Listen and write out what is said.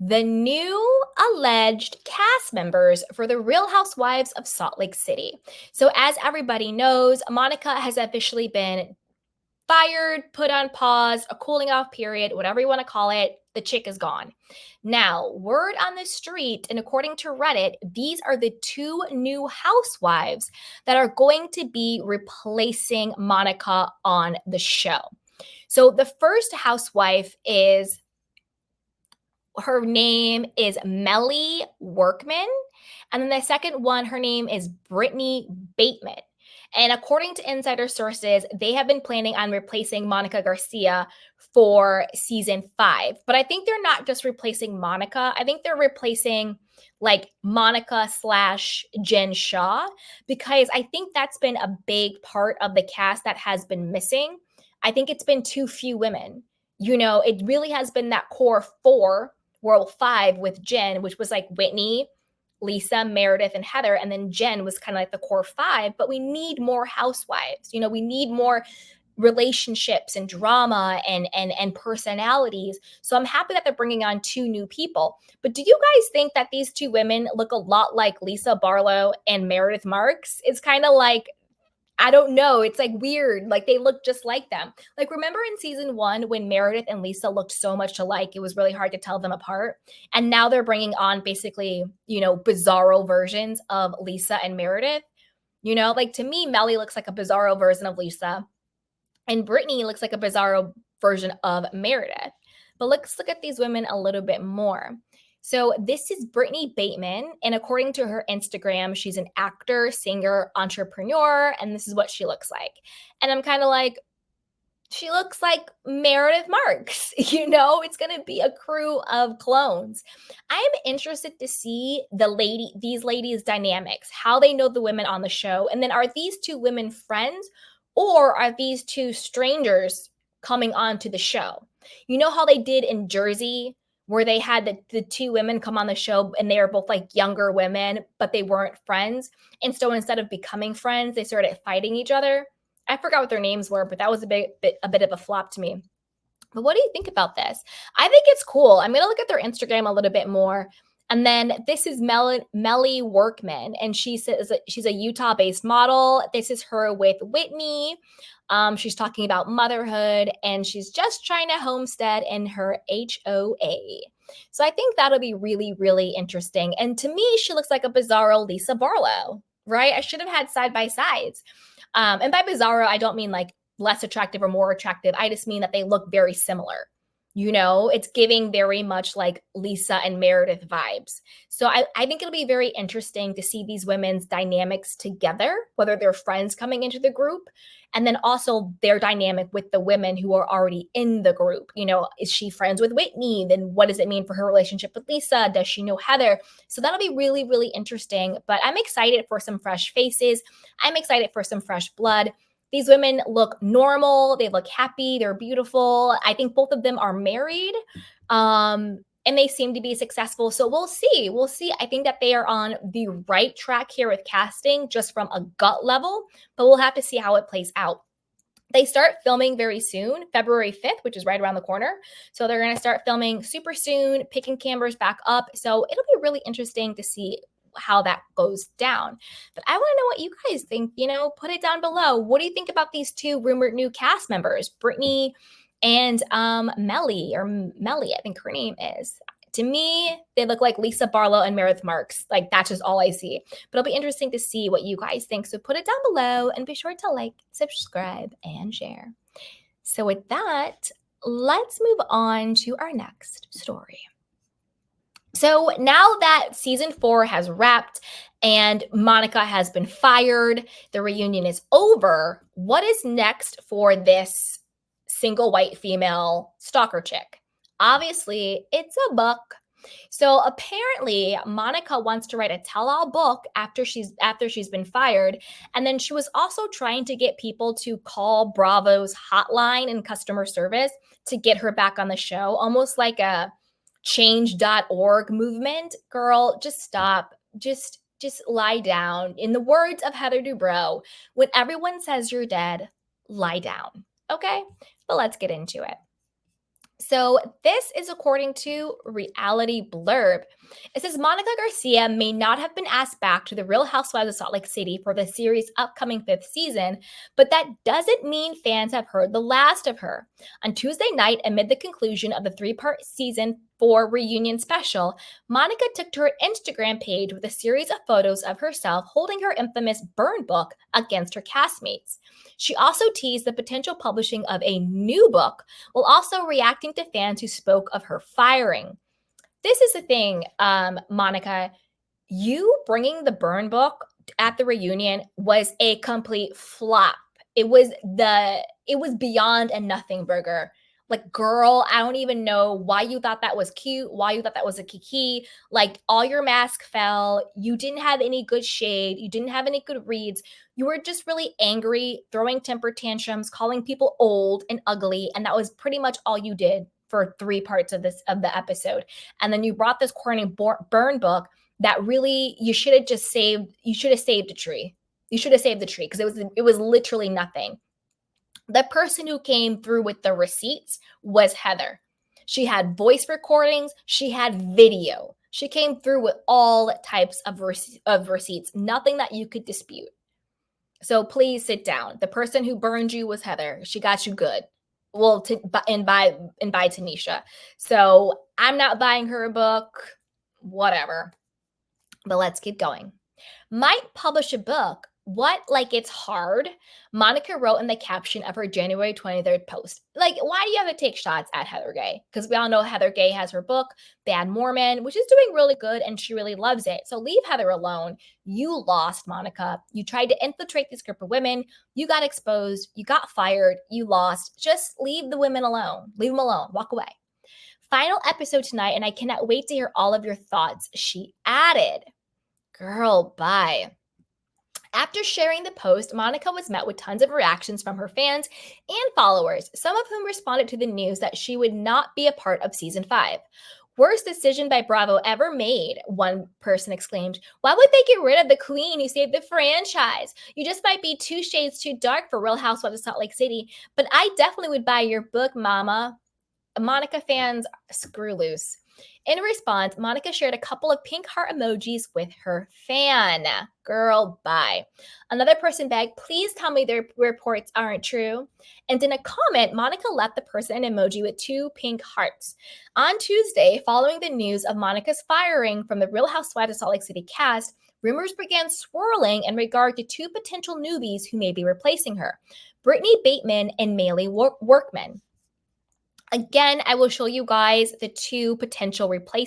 the new alleged cast members for the Real Housewives of Salt Lake City. So, as everybody knows, Monica has officially been fired, put on pause, a cooling off period, whatever you want to call it. The chick is gone. Now, word on the street, and according to Reddit, these are the two new housewives that are going to be replacing Monica on the show. So, the first housewife is her name is Melly Workman. And then the second one, her name is Brittany Bateman. And according to insider sources, they have been planning on replacing Monica Garcia for season 5. But I think they're not just replacing Monica. I think they're replacing like Monica / Jen Shaw, because I think that's been a big part of the cast that has been missing. I think it's been too few women. You know, it really has been that core 4, well, 5 with Jen, which was like Whitney, Lisa, Meredith, and Heather. And then Jen was kind of like the core 5, but we need more housewives. You know, we need more relationships and drama and personalities. So I'm happy that they're bringing on 2 new people. But do you guys think that these 2 women look a lot like Lisa Barlow and Meredith Marks? It's kind of like, I don't know. It's like weird. Like they look just like them. Like remember in season 1 when Meredith and Lisa looked so much alike, it was really hard to tell them apart. And now they're bringing on basically, you know, bizarro versions of Lisa and Meredith. You know, like to me, Melly looks like a bizarro version of Lisa, and Brittany looks like a bizarro version of Meredith. But let's look at these women a little bit more. So this is Brittany Bateman, and according to her Instagram, she's an actor, singer, entrepreneur, and this is what she looks like. And I'm kind of like, she looks like Meredith Marks. You know, it's going to be a crew of clones. I'm interested to see these ladies' dynamics, how they know the women on the show, and then are these 2 women friends, or are these 2 strangers coming on to the show? You know how they did in Jersey, where they had the 2 women come on the show and they were both like younger women, but they weren't friends. And so instead of becoming friends, they started fighting each other. I forgot what their names were, but that was a bit of a flop to me. But what do you think about this? I think it's cool. I'm going to look at their Instagram a little bit more. And then this is Melly Workman, and she says she's a Utah-based model. This is her with Whitney. She's talking about motherhood, and she's just trying to homestead in her HOA. So I think that'll be really, really interesting. And to me, she looks like a bizarro Lisa Barlow, right? I should have had side-by-sides. And by bizarro, I don't mean like less attractive or more attractive. I just mean that they look very similar. You know, it's giving very much like Lisa and Meredith vibes. So I think it'll be very interesting to see these women's dynamics together, whether they're friends coming into the group, and then also their dynamic with the women who are already in the group. You know, is she friends with Whitney? Then what does it mean for her relationship with Lisa? Does she know Heather? So that'll be really, really interesting. But I'm excited for some fresh faces. I'm excited for some fresh blood. These women look normal. They look happy. They're beautiful. I think both of them are married, and they seem to be successful. So we'll see. We'll see. I think that they are on the right track here with casting, just from a gut level, but we'll have to see how it plays out. They start filming very soon, February 5th, which is right around the corner. So they're going to start filming super soon, picking cameras back up. So it'll be really interesting to see how that goes down. But I want to know what you guys think. You know, put it down below. What do you think about these 2 rumored new cast members, Brittany and Melly, I think her name is. To me, they look like Lisa Barlow and Meredith Marks. Like, that's just all I see. But it'll be interesting to see what you guys think. So put it down below and be sure to like, subscribe, and share. So with that, let's move on to our next story. So now that season 4 has wrapped and Monica has been fired, the reunion is over, what is next for this single white female stalker chick? Obviously, it's a book. So apparently, Monica wants to write a tell-all book after she's been fired, and then she was also trying to get people to call Bravo's hotline and customer service to get her back on the show, almost like a change.org movement. Girl, just stop. Just lie down. In the words of Heather Dubrow, when everyone says you're dead, lie down. Okay? But let's get into it. So, this is according to Reality Blurb. It says Monica Garcia may not have been asked back to the Real Housewives of Salt Lake City for the series' upcoming fifth season, but that doesn't mean fans have heard the last of her. On Tuesday night, amid the conclusion of the three-part season 4 reunion special, Monica took to her Instagram page with a series of photos of herself holding her infamous burn book against her castmates. She also teased the potential publishing of a new book while also reacting to fans who spoke of her firing. This is the thing, Monica. You bringing the burn book at the reunion was a complete flop. It was beyond a nothing burger. Like, girl, I don't even know why you thought that was cute, why you thought that was a kiki. Like, all your mask fell. You didn't have any good shade. You didn't have any good reads. You were just really angry, throwing temper tantrums, calling people old and ugly, and that was pretty much all you did for three parts of the episode. And then you brought this corny burn book that really you should have just saved. You should have saved a tree. You should have saved the tree because it was literally nothing. The person who came through with the receipts was Heather. She had voice recordings, she had video. She came through with all types of receipts, nothing that you could dispute. So please sit down. The person who burned you was Heather. She got you good. Well, and by Tanisha. So I'm not buying her a book, whatever. But let's keep going. Might publish a book. What? Like, it's hard? Monica wrote in the caption of her January 23rd post. Like, why do you have to take shots at Heather Gay? Because we all know Heather Gay has her book, Bad Mormon, which is doing really good and she really loves it. So leave Heather alone. You lost, Monica. You tried to infiltrate this group of women. You got exposed. You got fired. You lost. Just leave the women alone. Leave them alone. Walk away. Final episode tonight, and I cannot wait to hear all of your thoughts, she added. Girl, bye. After sharing the post, Monica was met with tons of reactions from her fans and followers, some of whom responded to the news that she would not be a part of season 5. Worst decision by Bravo ever made, one person exclaimed. Why would they get rid of the queen who saved the franchise? You just might be 2 shades too dark for Real Housewives of Salt Lake City, but I definitely would buy your book, mama. Monica fans, screw loose. In response, Monica shared a couple of pink heart emojis with her fan. Girl, bye. Another person begged, please tell me their reports aren't true. And in a comment, Monica left the person an emoji with 2 pink hearts. On Tuesday, following the news of Monica's firing from the Real Housewives of Salt Lake City cast, rumors began swirling in regard to 2 potential newbies who may be replacing her, Brittany Bateman and Maylee Workman. Again, I will show you guys the 2 potential replacements.